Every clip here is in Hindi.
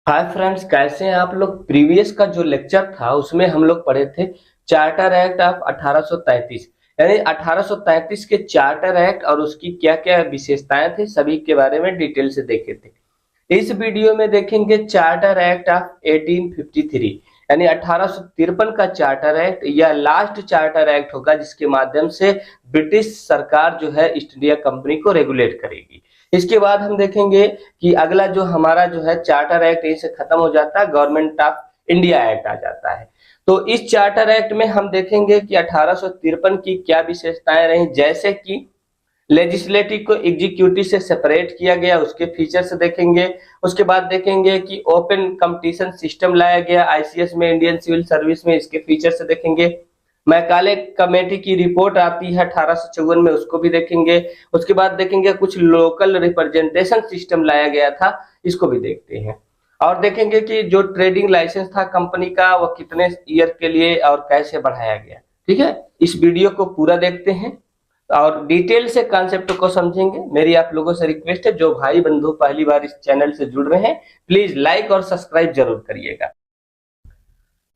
हाय फ्रेंड्स, कैसे हैं आप लोग। प्रीवियस का जो लेक्चर था उसमें हम लोग पढ़े थे चार्टर एक्ट ऑफ 1833। यानी 1833 के चार्टर एक्ट और उसकी क्या क्या विशेषताएं थी सभी के बारे में डिटेल से देखे थे। इस वीडियो में देखेंगे चार्टर एक्ट ऑफ 1853, यानी 1853 का चार्टर एक्ट या लास्ट चार्टर एक्ट होगा जिसके माध्यम से ब्रिटिश सरकार जो है ईस्ट इंडिया कंपनी को रेगुलेट करेगी। इसके बाद हम देखेंगे कि अगला जो हमारा जो है चार्टर एक्ट यहीं से खत्म हो जाता है, गवर्नमेंट ऑफ इंडिया एक्ट आ जाता है। तो इस चार्टर एक्ट में हम देखेंगे कि 1853 की क्या विशेषताएं रही, जैसे कि लेजिस्लेटिव को एग्जीक्यूटिव से सेपरेट किया गया, उसके फीचर्स देखेंगे। उसके बाद देखेंगे कि ओपन कंपटीशन सिस्टम लाया गया आईसीएस में, इंडियन सिविल सर्विस में, इसके फीचर्स देखेंगे। मैकाले कमेटी की रिपोर्ट आती है 1854 में, उसको भी देखेंगे। उसके बाद देखेंगे कुछ लोकल रिप्रेजेंटेशन सिस्टम लाया गया था, इसको भी देखते हैं। और देखेंगे कि जो ट्रेडिंग लाइसेंस था कंपनी का वो कितने ईयर के लिए और कैसे बढ़ाया गया। ठीक है, इस वीडियो को पूरा देखते हैं और डिटेल से कॉन्सेप्ट को समझेंगे। मेरी आप लोगों से रिक्वेस्ट है, जो भाई बंधु पहली बार इस चैनल से जुड़ रहे हैं प्लीज लाइक और सब्सक्राइब जरूर करिएगा।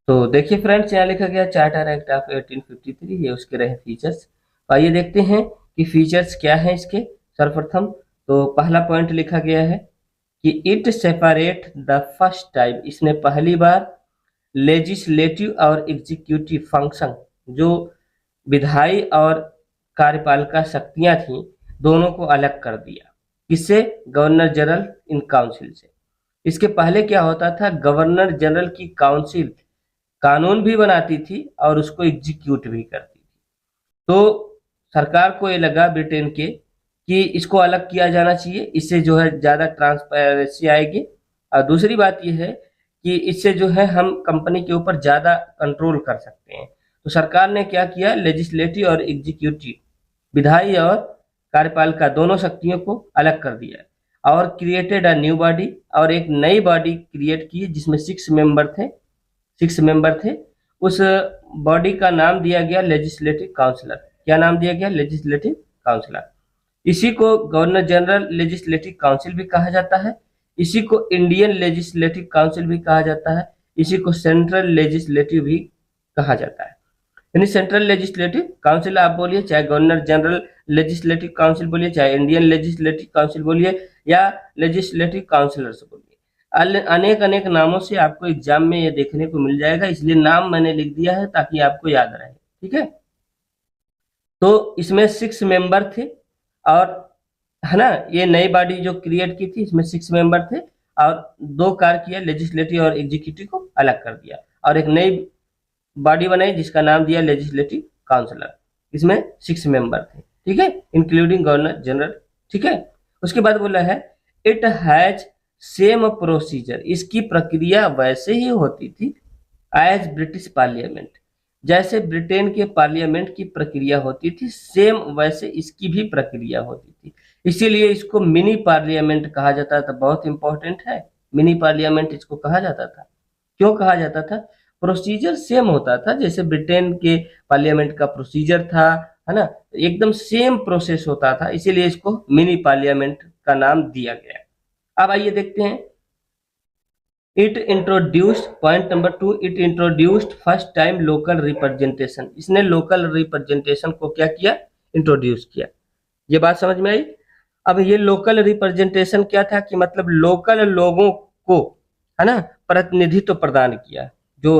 तो देखिए फ्रेंड्स, यहाँ लिखा गया चार्टर एक्ट ऑफ 1853, ये उसके रहे फीचर्स। आइए देखते हैं कि फीचर्स क्या है इसके। सर्वप्रथम तो पहला पॉइंट लिखा गया है कि it separate the first time, इसने पहली बार लेजिस्लेटिव और एग्जीक्यूटिव फंक्शन, जो विधायी और कार्यपालिका शक्तियां थी, दोनों को अलग कर दिया। किससे? गवर्नर जनरल इन काउंसिल से। इसके पहले क्या होता था, गवर्नर जनरल की काउंसिल कानून भी बनाती थी और उसको एग्जीक्यूट भी करती थी। तो सरकार को ये लगा ब्रिटेन के कि इसको अलग किया जाना चाहिए, इससे जो है ज़्यादा ट्रांसपेरेंसी आएगी। और दूसरी बात यह है कि इससे जो है हम कंपनी के ऊपर ज़्यादा कंट्रोल कर सकते हैं। तो सरकार ने क्या किया, लेजिस्लेटिव और एग्जीक्यूटिव, विधायी और कार्यपालिका दोनों शक्तियों को अलग कर दिया और क्रिएटेड अ न्यू बॉडी, और एक नई बॉडी क्रिएट की जिसमें 6 मेंबर थे। उस बॉडी का नाम दिया गया लेजिस्लेटिव काउंसिलर। क्या नाम दिया गया? Legislative councillor. इसी को गवर्नर जनरल लेजिस्लेटिव काउंसिल भी कहा जाता है, इसी को इंडियन लेजिस्लेटिव काउंसिल भी कहा जाता है, इसी को सेंट्रल लेजिस्लेटिव भी कहा जाता है। यानी सेंट्रल लेजिस्लेटिव काउंसिल आप बोलिए, चाहे गवर्नर जनरल लेजिस्लेटिव काउंसिल बोलिए, चाहे इंडियन लेजिस्लेटिव काउंसिल बोलिए, या लेजिस्लेटिव काउंसिलर्स बोलिए, अनेक अनेक नामों से आपको एग्जाम में ये देखने को मिल जाएगा, इसलिए नाम मैंने लिख दिया है ताकि आपको याद रहे। ठीक है, तो इसमें 6 मेंबर थे, और है ना, ये नई बॉडी जो क्रिएट की थी इसमें 6 मेंबर थे, और दो कार्य किया, लेजिस्लेटिव और एग्जीक्यूटिव को अलग कर दिया, और एक नई बॉडी बनाई जिसका नाम दिया लेजिस्लेटिव काउंसिलर। इसमें 6 मेंबर थे, ठीक है, इंक्लूडिंग गवर्नर जनरल। ठीक है, उसके बाद बोला है इट हैज सेम प्रोसीजर, इसकी प्रक्रिया वैसे ही होती थी एज ब्रिटिश पार्लियामेंट, जैसे ब्रिटेन के पार्लियामेंट की प्रक्रिया होती थी, सेम वैसे इसकी भी प्रक्रिया होती थी। इसीलिए इसको मिनी पार्लियामेंट कहा जाता था। बहुत इंपॉर्टेंट है, मिनी पार्लियामेंट इसको कहा जाता था। क्यों कहा जाता था? प्रोसीजर सेम होता था, जैसे ब्रिटेन के पार्लियामेंट का प्रोसीजर था, है ना, एकदम सेम प्रोसेस होता था, इसीलिए इसको मिनी पार्लियामेंट का नाम दिया गया। अब आइए देखते हैं। It introduced, point number 2, it introduced first time local representation, इसने लोकल रिप्रेजेंटेशन को क्या किया? इंट्रोड्यूस किया। ये बात समझ में आई? अब ये लोकल रिप्रेजेंटेशन क्या था कि मतलब लोकल लोगों को, है ना, प्रतिनिधित्व प्रदान किया। जो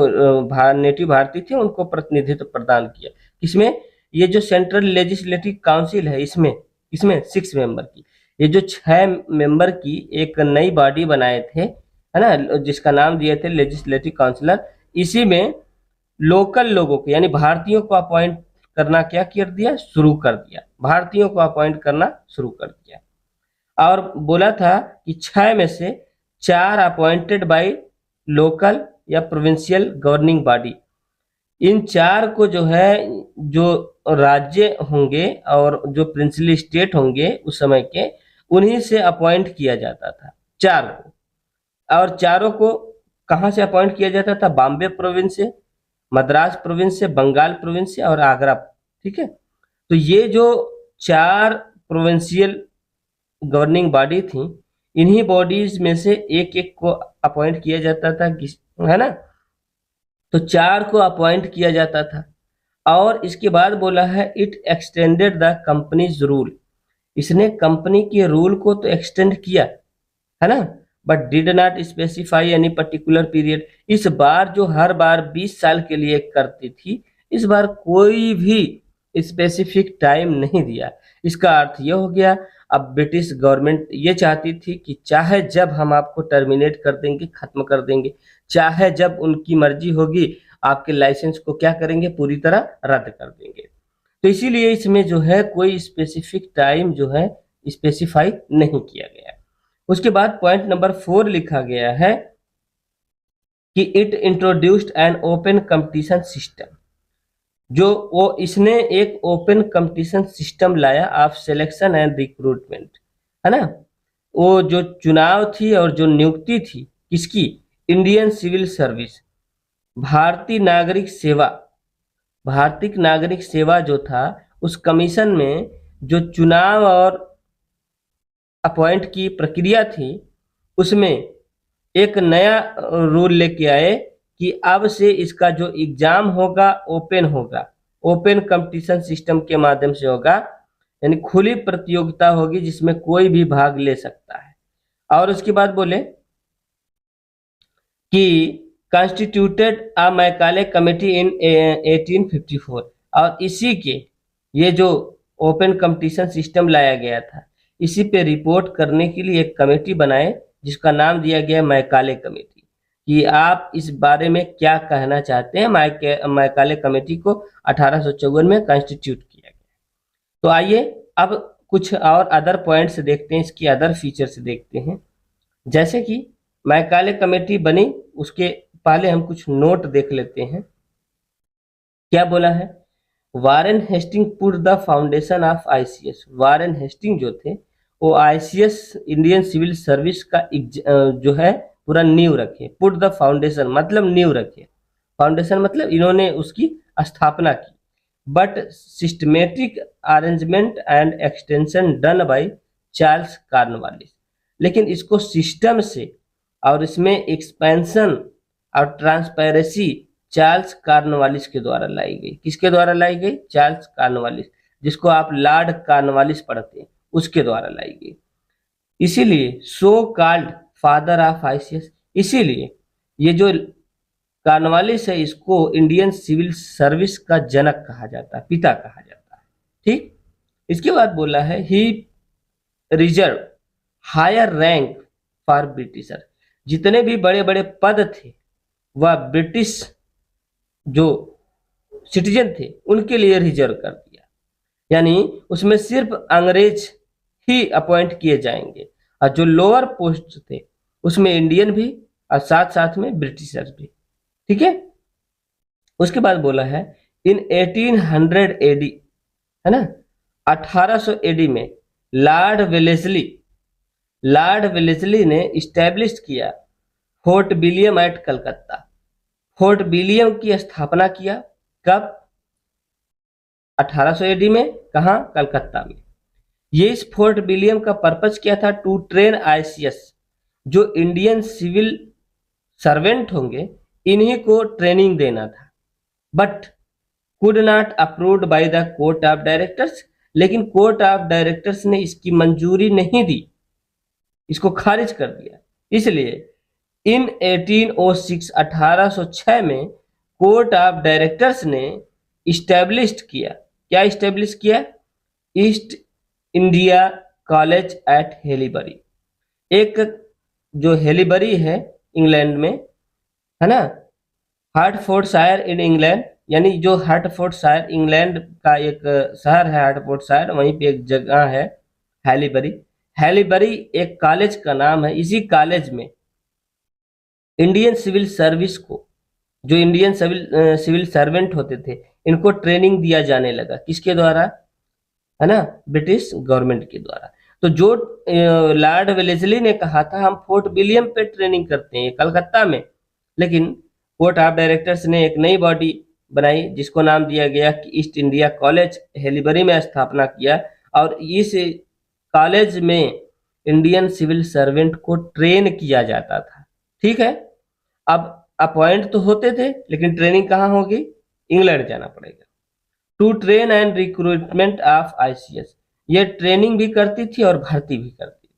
नेटिव भारतीय थे उनको प्रतिनिधित्व प्रदान किया। किसमें? ये जो सेंट्रल लेजिस्लेटिव काउंसिल है इसमें, इसमें 6 मेंबर की, ये जो 6 मेंबर की एक नई बॉडी बनाए थे, है ना, जिसका नाम दिए थे लेजिस्लेटिव काउंसिलर, इसी में लोकल लोगों को यानी भारतीयों को अपॉइंट करना क्या कर दिया? शुरू कर दिया। भारतीयों को अपॉइंट करना शुरू कर दिया, और बोला था कि 6 में से 4 अपॉइंटेड बाय लोकल या प्रोविंशियल गवर्निंग बॉडी। इन 4 को जो है, जो राज्य होंगे और जो प्रिंसली स्टेट होंगे उस समय के, उन्हीं से अपॉइंट किया जाता था 4 को। और चारों को कहाँ से अपॉइंट किया जाता था? बॉम्बे प्रोविंस से, मद्रास प्रोविंस से, बंगाल प्रोविंस से और आगरा। ठीक है, तो ये जो 4 प्रोविंशियल गवर्निंग बॉडी थी, इन्हीं बॉडीज में से एक एक को अपॉइंट किया जाता था, है ना। तो 4 को अपॉइंट किया जाता था। और इसके बाद बोला है it extended the companies rule, इसने कंपनी के रूल को तो एक्सटेंड किया, है ना, but did not specify any particular period. इस बार जो हर बार 20 साल के लिए करती थी, इस बार कोई भी स्पेसिफिक टाइम नहीं दिया। इसका अर्थ यह हो गया, अब ब्रिटिश गवर्नमेंट ये चाहती थी कि चाहे जब हम आपको टर्मिनेट कर देंगे, खत्म कर देंगे, चाहे जब उनकी मर्जी होगी आपके लाइसेंस को क्या करेंगे, पूरी तरह रद्द कर देंगे। तो इसीलिए इसमें जो है कोई स्पेसिफिक टाइम जो है स्पेसिफाई नहीं किया गया। उसके बाद पॉइंट नंबर 4 लिखा गया है कि it introduced an open competition system, जो वो इसने एक ओपन कंपटीशन सिस्टम लाया ऑफ सिलेक्शन एंड रिक्रूटमेंट, है ना। वो जो चुनाव थी और जो नियुक्ति थी किसकी, इंडियन सिविल सर्विस, भारतीय नागरिक सेवा, भारतीय नागरिक सेवा जो था उस कमीशन में जो चुनाव और अपॉइंट की प्रक्रिया थी, उसमें एक नया रूल लेके आए कि अब से इसका जो एग्जाम होगा ओपन होगा, ओपन कंपटीशन सिस्टम के माध्यम से होगा, यानी खुली प्रतियोगिता होगी जिसमें कोई भी भाग ले सकता है। और उसके बाद बोले कि कॉन्स्टिट्यूटेड अ मैकाले कमेटी इन 1854, और इसी के ये जो ओपन कंपटीशन सिस्टम लाया गया था, इसी पे रिपोर्ट करने के लिए एक कमेटी बनाए जिसका नाम दिया गया मैकाले कमेटी, कि आप इस बारे में क्या कहना चाहते हैं। मैकाले कमेटी को 1854 में कॉन्स्टिट्यूट किया गया। तो आइए अब कुछ और अदर पॉइंट्स देखते हैं, इसकी अदर फीचर्स देखते हैं। जैसे कि मैकाले कमेटी बनी, उसके पहले हम कुछ नोट देख लेते हैं। क्या बोला है, Warren Hasting put the foundation of ICS. Warren Hasting जो थे वो आईसीएस इंडियन सिविल सर्विस का जो है पूरा नींव रखे। पुट द फाउंडेशन मतलब नींव रखे, फाउंडेशन मतलब इन्होंने उसकी स्थापना की। But systematic arrangement and extension done by Charles Cornwallis, लेकिन इसको सिस्टम से और इसमें एक्सपेंशन और ट्रांसपेरेंसी चार्ल्स कॉर्नवालिस के द्वारा लाई गई। किसके द्वारा लाई गई, चार्ल्स कॉर्नवालिस, जिसको आप लॉर्ड कॉर्नवालिस पढ़ते हैं, उसके द्वारा लाई गई। इसीलिए so called father of ICS, इसीलिए ये जो कॉर्नवालिस है इसको इंडियन सिविल सर्विस का जनक कहा जाता है, पिता कहा जाता है। ठीक, इसके बाद बोला है he reserve higher rank for Britisher, जितने भी बड़े बड़े पद थे वह ब्रिटिश जो सिटीजन थे उनके लिए रिजर्व कर दिया, यानी उसमें सिर्फ अंग्रेज ही अपॉइंट किए जाएंगे, और जो लोअर पोस्ट थे उसमें इंडियन भी और साथ साथ में ब्रिटिशर्स भी। ठीक है, उसके बाद बोला है इन 1800 एडी, है ना, 1800 एडी में लॉर्ड वेलेस्ली ने इस्टेब्लिश किया Fort William at Calcutta. Fort William की स्थापना किया कब, 1800 एडी में, कहाँ, कलकत्ता में। ये इस फोर्ट विलियम का पर्पस क्या था, टू ट्रेन आईसीएस, जो इंडियन सिविल सर्वेंट होंगे इन्हीं को ट्रेनिंग देना था। But could not approved by the court of directors, लेकिन कोर्ट ऑफ डायरेक्टर्स ने इसकी मंजूरी नहीं दी, इसको खारिज कर दिया। इसलिए इन 1806 में कोर्ट ऑफ डायरेक्टर्स ने इस्टेब्लिश किया, क्या इस्टेब्लिश किया, ईस्ट इंडिया कॉलेज एट हेलीबरी। एक जो हेलीबरी है इंग्लैंड में, है ना, हर्टफोर्डशायर इन इंग्लैंड, यानी जो हर्टफोर्डशायर इंग्लैंड का एक शहर है हर्टफोर्डशायर, वहीं पे एक जगह है हेलीबरी। हेलीबरी एक कॉलेज का नाम है। इसी कॉलेज में इंडियन सिविल सर्विस को, जो इंडियन सिविल सर्वेंट होते थे, इनको ट्रेनिंग दिया जाने लगा। किसके द्वारा, है ना, ब्रिटिश गवर्नमेंट के द्वारा। तो जो लॉर्ड वेलेस्ली ने कहा था हम फोर्ट विलियम पे ट्रेनिंग करते हैं कलकत्ता में, लेकिन कोर्ट ऑफ डायरेक्टर्स ने एक नई बॉडी बनाई जिसको नाम दिया गया कि ईस्ट इंडिया कॉलेज, हेलीबरी में स्थापना किया। और इस कॉलेज में इंडियन सिविल सर्वेंट को ट्रेन किया जाता था। ठीक है, अब अपॉइंट तो होते थे लेकिन ट्रेनिंग कहाँ होगी, इंग्लैंड जाना पड़ेगा। To train and recruitment of ICS, ये ट्रेनिंग भी करती थी और भर्ती भी करती थी।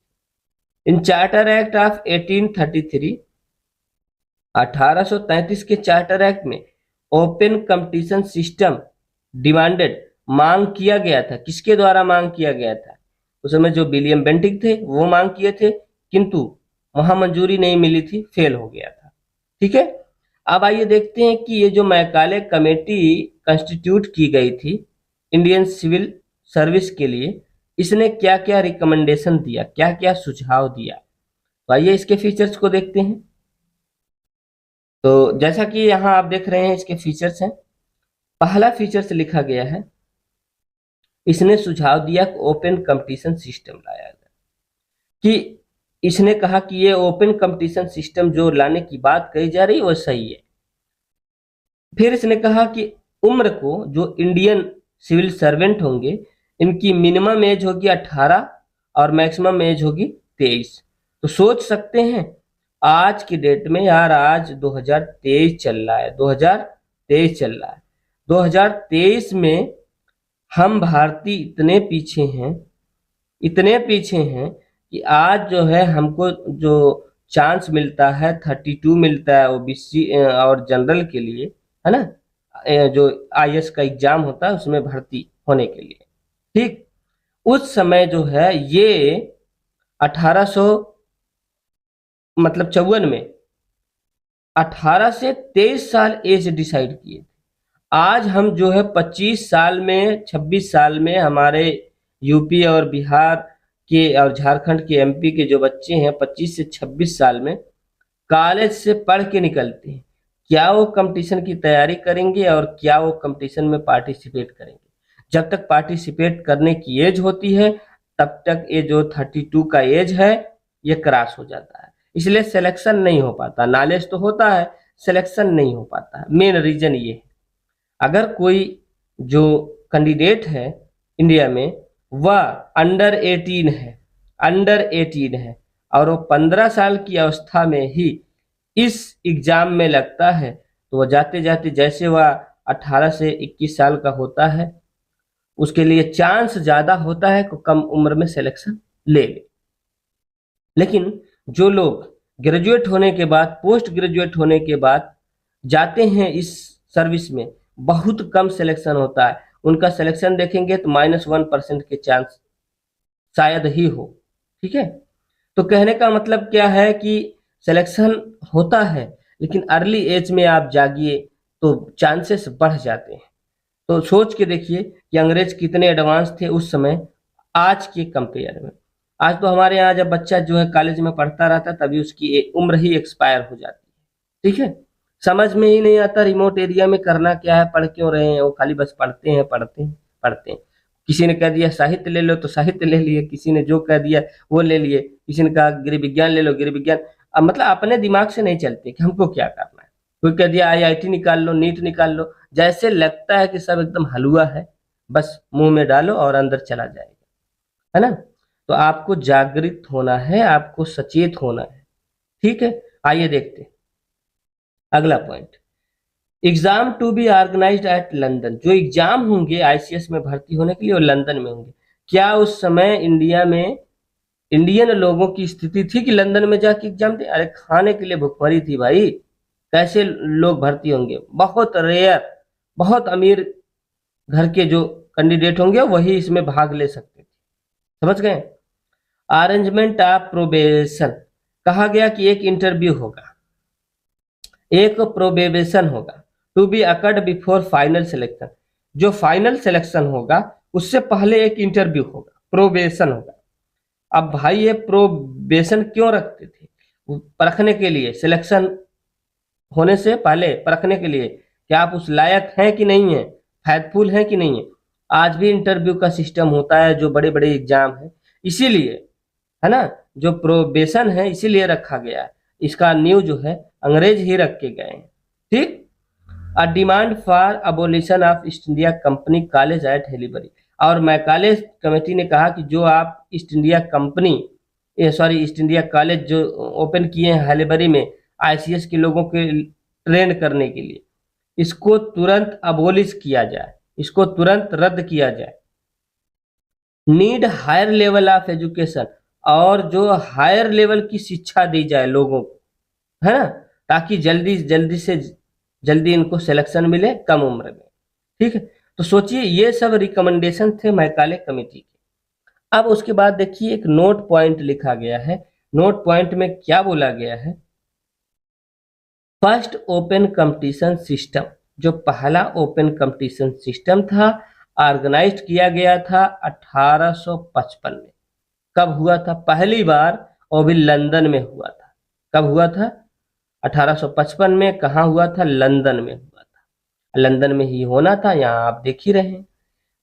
इन चार्टर एक्ट ऑफ 1833, 1833 के चार्टर एक्ट में ओपन कंपटीशन सिस्टम डिमांडेड, मांग किया गया था। किसके द्वारा मांग किया गया था, उस समय जो विलियम बेंटिक थे वो मांग किए थे, किंतु वहां मंजूरी नहीं मिली थी, फेल हो गया था। ठीक है, अब आइए देखते हैं कि ये जो मैकाले कमेटी कंस्टिट्यूट की गई थी इंडियन सिविल सर्विस के लिए, इसने क्या क्या रिकमेंडेशन दिया, क्या क्या सुझाव दिया। तो आइए इसके फीचर्स को देखते हैं। तो जैसा कि यहाँ आप देख रहे हैं इसके फीचर्स हैं। पहला फीचर्स लिखा गया है, इसने सुझाव दिया कि ओपन कंपटीशन सिस्टम लाया जाए, कि इसने कहा कि ये ओपन कंपटीशन सिस्टम जो लाने की बात कही जा रही है वो सही है। फिर इसने कहा कि उम्र को, जो इंडियन सिविल सर्वेंट होंगे इनकी मिनिमम एज होगी 18 और मैक्सिमम एज होगी 23। तो सोच सकते हैं आज की डेट में, यार आज 2023 चल रहा है, 2023 चल रहा है, 2023 में हम भारतीय इतने पीछे हैं, इतने पीछे हैं कि आज जो है हमको जो चांस मिलता है 32 मिलता है ओबीसी और जनरल के लिए, है ना, जो आईएएस का एग्जाम होता है उसमें भर्ती होने के लिए। ठीक, उस समय जो है ये 1800 मतलब 54 में 18 से 23 साल एज डिसाइड किए थे। आज हम जो है 25 साल में, 26 साल में हमारे यूपी और बिहार के और झारखंड के, एमपी के जो बच्चे हैं 25 से 26 साल में कॉलेज से पढ़ के निकलते हैं। क्या वो कंपटीशन की तैयारी करेंगे और क्या वो कंपटीशन में पार्टिसिपेट करेंगे? जब तक पार्टिसिपेट करने की एज होती है तब तक ये जो 32 का एज है ये क्रॉस हो जाता है, इसलिए सिलेक्शन नहीं हो पाता। नॉलेज तो होता है, सिलेक्शन नहीं हो पाता है। मेन रीजन ये है, अगर कोई जो कैंडिडेट है इंडिया में वह अंडर 18 है, अंडर 18 है और वो 15 साल की अवस्था में ही इस एग्जाम में लगता है, तो वह जाते जाते जैसे वह 18 से 21 साल का होता है उसके लिए चांस ज्यादा होता है कि कम उम्र में सिलेक्शन ले ले। लेकिन जो लोग ग्रेजुएट होने के बाद, पोस्ट ग्रेजुएट होने के बाद जाते हैं इस सर्विस में, बहुत कम सिलेक्शन होता है। उनका सिलेक्शन देखेंगे तो -1% के चांस शायद ही हो। ठीक है, तो कहने का मतलब क्या है कि सिलेक्शन होता है लेकिन अर्ली एज में आप जागिए तो चांसेस बढ़ जाते हैं। तो सोच के देखिए कि अंग्रेज कितने एडवांस थे उस समय आज के कंपेयर में। आज तो हमारे यहाँ जब बच्चा जो है कॉलेज में पढ़ता रहता है तभी उसकी उम्र ही एक्सपायर हो जाती है। ठीक है, समझ में ही नहीं आता रिमोट एरिया में करना क्या है, पढ़ क्यों रहे हैं, वो खाली बस पढ़ते हैं पढ़ते हैं पढ़ते हैं। किसी ने कह दिया साहित्य ले लो तो साहित्य ले लिए, किसी ने जो कह दिया वो ले लिए, किसी ने कहा गृह विज्ञान ले लो गृह विज्ञान। अब मतलब अपने दिमाग से नहीं चलते कि हमको क्या करना है। कोई कह दिया आईआईटी निकाल लो, नीट निकाल लो, जैसे लगता है कि सब एकदम हलवा है, बस मुंह में डालो और अंदर चला जाएगा, है ना। तो आपको जागृत होना है, आपको सचेत होना है। ठीक है, आइए देखते हैं अगला point. Exam to be organised at London, जो एग्जाम होंगे आईसीएस में भर्ती होने के लिए वो लंदन में होंगे। क्या उस समय इंडिया में इंडियन लोगों की स्थिति थी कि लंदन में जाके एग्जाम दे? अरे खाने के लिए भुखमरी थी भाई, कैसे लोग भर्ती होंगे? बहुत रेयर, बहुत अमीर घर के जो कैंडिडेट होंगे वही इसमें भाग ले सकते थे। समझ गए? अरेंजमेंट ऑफ प्रोबेशन, कहा गया कि एक इंटरव्यू होगा, एक प्रोबेशन होगा, to be occurred before final selection. जो फाइनल सिलेक्शन होगा उससे पहले एक इंटरव्यू होगा, प्रोबेशन होगा। अब भाई ये प्रोबेशन क्यों रखते थे? परखने के लिए, सिलेक्शन होने से पहले परखने के लिए कि आप उस लायक हैं कि नहीं है, फैथफुल हैं कि नहीं है। आज भी इंटरव्यू का सिस्टम होता है जो बड़े बड़े एग्जाम है, इसीलिए, है ना, जो प्रोबेशन है इसीलिए रखा गया है। इसका न्यू जो है अंग्रेज ही रख के गए हैं। ठीक, a demand for abolition of East India company college at Haileybury, और मैकाले कमेटी ने कहा कि जो आप East India company East India college जो ओपन किए हैं हालेबरी में आईसीएस के लोगों के ट्रेन करने के लिए, इसको तुरंत अबोलिश किया जाए, इसको तुरंत रद्द किया जाए। Need higher level of education, और जो हायर लेवल की शिक्षा दी जाए लोगों को, है ना, ताकि जल्दी इनको सिलेक्शन मिले कम उम्र में। ठीक है, तो सोचिए ये सब रिकमेंडेशन थे मैकाले कमेटी के। अब उसके बाद देखिए एक नोट पॉइंट लिखा गया है। नोट पॉइंट में क्या बोला गया है? फर्स्ट ओपन कंपटीशन सिस्टम, जो पहला ओपन कंपटीशन सिस्टम था, ऑर्गेनाइज किया गया था 1855 में। कब हुआ था? पहली बार, और भी लंदन में हुआ था। कब हुआ था? 1855 में। कहाँ हुआ था? लंदन में हुआ था। लंदन में ही होना था, यहाँ आप देख ही रहे हैं।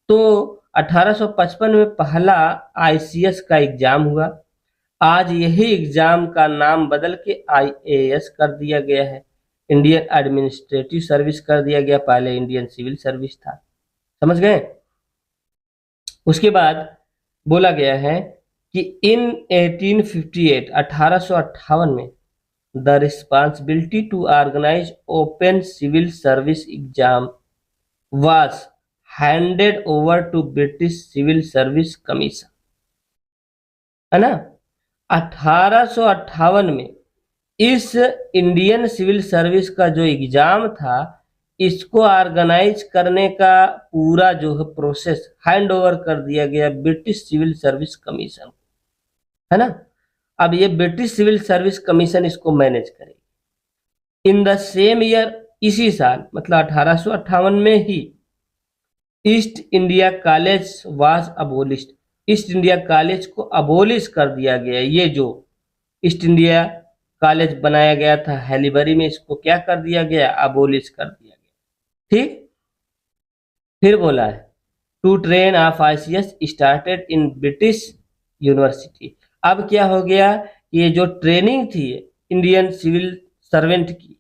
तो 1855 में पहला आईसीएस का एग्जाम हुआ। आज यही एग्जाम का नाम बदल के आईएएस कर दिया गया है, इंडियन एडमिनिस्ट्रेटिव सर्विस कर दिया गया, पहले इंडियन सिविल सर्विस था। समझ गए? उसके बाद बोला गया है कि इन 1858 1858 में the responsibility to organise open civil service exam was handed over to British civil service commission, है ना। 1858 में इस इंडियन सिविल सर्विस का जो एग्जाम था, इसको ऑर्गेनाइज करने का पूरा जो है प्रोसेस हैंड ओवर कर दिया गया ब्रिटिश सिविल सर्विस कमीशन, है ना। अब ये ब्रिटिश सिविल सर्विस कमीशन इसको मैनेज करेगी। इन द सेम ईयर, इसी साल मतलब 1858 में ही East India college was abolished, East India college को अबोलिश कर दिया गया। ये जो ईस्ट इंडिया कॉलेज बनाया गया था हैलीबरी में, इसको क्या कर दिया गया? अबोलिश कर दिया गया। ठीक, फिर बोला है to train of ICS started in British university. अब क्या हो गया? ये जो ट्रेनिंग थी इंडियन सिविल सर्वेंट की,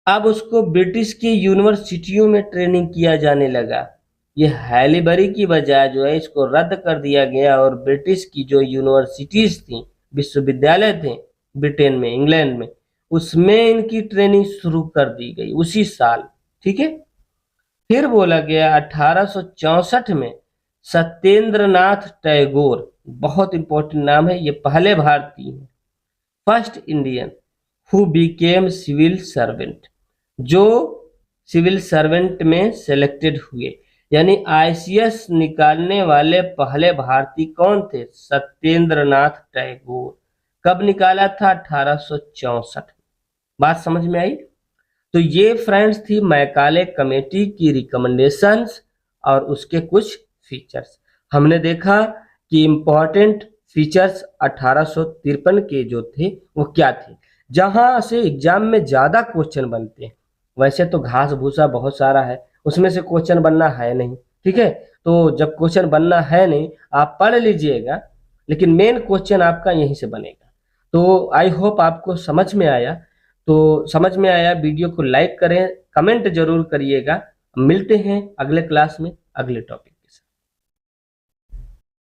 अब उसको ब्रिटिश की यूनिवर्सिटियों में ट्रेनिंग किया जाने लगा। ये हैलीबरी की बजाय जो है इसको रद्द कर दिया गया, और ब्रिटिश की जो यूनिवर्सिटीज थी, विश्वविद्यालय थे ब्रिटेन में, इंग्लैंड में, उसमें इनकी ट्रेनिंग शुरू कर दी गई उसी साल। ठीक है, फिर बोला गया 1864 में सत्येंद्रनाथ टैगोर, बहुत इंपॉर्टेंट नाम है, ये पहले भारतीय हैं, first Indian who became civil servant, जो सिविल सर्वेंट में सेलेक्टेड हुए। यानी आईसीएस निकालने वाले पहले भारतीय कौन थे? सत्येंद्रनाथ टैगोर। कब निकाला था? 1864। बात समझ में आई? तो ये फ्रेंड्स थी मैकाले कमेटी की रिकमेंडेशंस और उसके कुछ फीचर्स। हमने देखा कि इम्पोर्टेंट फीचर्स 1853 के जो थे वो क्या थे, जहां से एग्जाम में ज्यादा क्वेश्चन बनते हैं। वैसे तो घास भूसा बहुत सारा है, उसमें से क्वेश्चन बनना है नहीं। ठीक है, तो जब क्वेश्चन बनना है नहीं, आप पढ़ लीजिएगा, लेकिन मेन क्वेश्चन आपका यहीं से बनेगा। तो आई होप आपको समझ में आया। तो समझ में आया, वीडियो को लाइक करें, कमेंट जरूर करिएगा। मिलते हैं अगले क्लास में अगले टॉपिक।